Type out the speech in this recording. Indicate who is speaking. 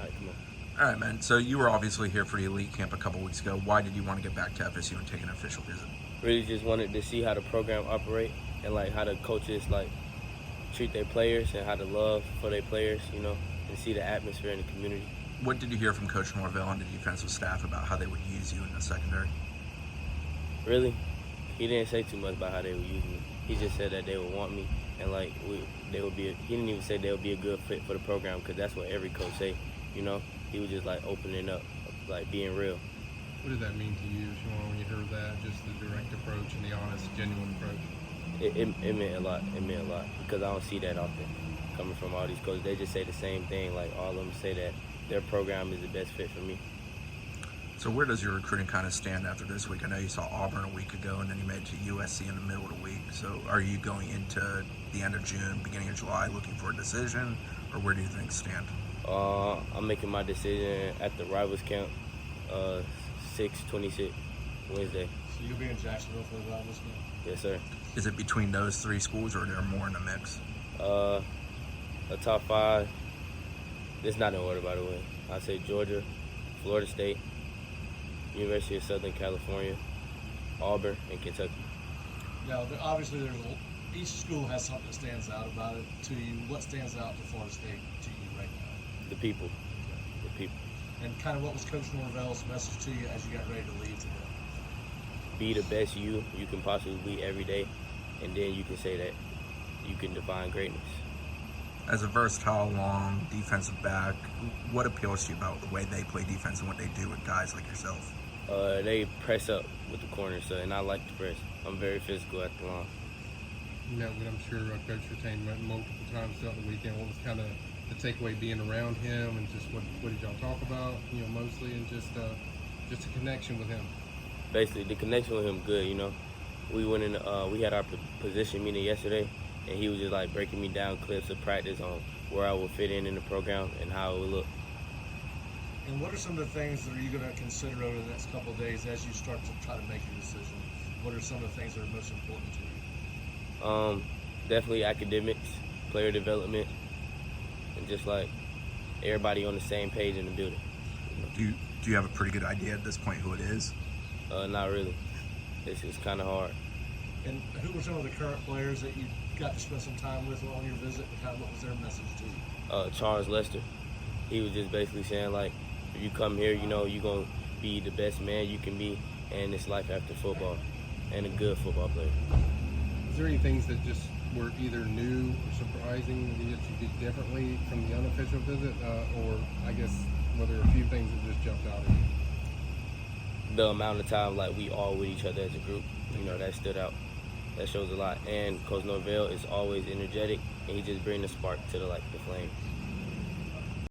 Speaker 1: right, come on.
Speaker 2: All right, man. So you were obviously here for the elite camp a couple weeks ago. Why did you want to get back to FSU and take an official visit?
Speaker 1: Really just wanted to see how the program operate and like how the coaches like treat their players and how the love for their players, you know, and see the atmosphere in the community.
Speaker 2: What did you hear from Coach Norvell and the defensive staff about how they would use you in the secondary?
Speaker 1: Really, he didn't say too much about how they would use me. He just said that they would want me and like they would be. He didn't even say they would be a good fit for the program because that's what every coach say, you know. He was just like opening up, like being real.
Speaker 3: What did that mean to you, Shamar, when you heard that? Just the direct approach and the honest, genuine approach?
Speaker 1: It meant a lot. It meant a lot because I don't see that often coming from all these coaches. They just say the same thing. Like all of them say that their program is the best fit for me.
Speaker 2: So where does your recruiting kind of stand after this week? I know you saw Auburn a week ago, and then you made it to USC in the middle of the week. So are you going into the end of June, beginning of July, looking for a decision, or where do you think stand?
Speaker 1: I'm making my decision at the Rivals Camp, 6/26, Wednesday.
Speaker 4: So you'll be in Jacksonville for the Rivals Camp?
Speaker 1: Yes, sir.
Speaker 2: Is it between those three schools, or are there more in the mix?
Speaker 1: A top 5. It's not in order, by the way. I'd say Georgia, Florida State, University of Southern California, Auburn, and Kentucky.
Speaker 4: Now, obviously, each school has something that stands out about it to you. What stands out to Florida State to you right now?
Speaker 1: The people. The people.
Speaker 4: And kind of what was Coach Norvell's message to you as you got ready to leave today?
Speaker 1: Be the best you can possibly be every day, and then you can say that you can define greatness.
Speaker 2: As a versatile, long defensive back, what appeals to you about the way they play defense and what they do with guys like yourself?
Speaker 1: They press up with the corners, and I like to press. I'm very physical at the line.
Speaker 3: You know, I'm sure Coach Ratain went multiple times throughout the weekend. What was kind of the takeaway being around him, and just what did y'all talk about, you know, mostly, and just a connection with him?
Speaker 1: Basically, the connection with him good, you know. We went in, we had our position meeting yesterday, and he was just like breaking me down clips of practice on where I would fit in the program and how it would look.
Speaker 4: And what are some of the things that are you going to consider over the next couple of days as you start to try to make your decision? What are some of the things that are most important to you?
Speaker 1: Definitely academics, player development, and just like everybody on the same page in the building.
Speaker 2: Do you have a pretty good idea at this point who it is?
Speaker 1: Not really. It's kind of hard.
Speaker 4: And who were some of the current players that you got to spend some time with on your visit, and kind of what was their message to you?
Speaker 1: Charles Lester, he was just basically saying like, if you come here, you know, you're going to be the best man you can be, and it's life after football, and a good football player.
Speaker 3: Is there any things that just were either new or surprising that you did differently from the unofficial visit, or I guess were there a few things that just jumped out at you?
Speaker 1: The amount of time like we all with each other as a group, you know, that stood out. That shows a lot. And Coach Norvell is always energetic, and he just brings the spark to the flame.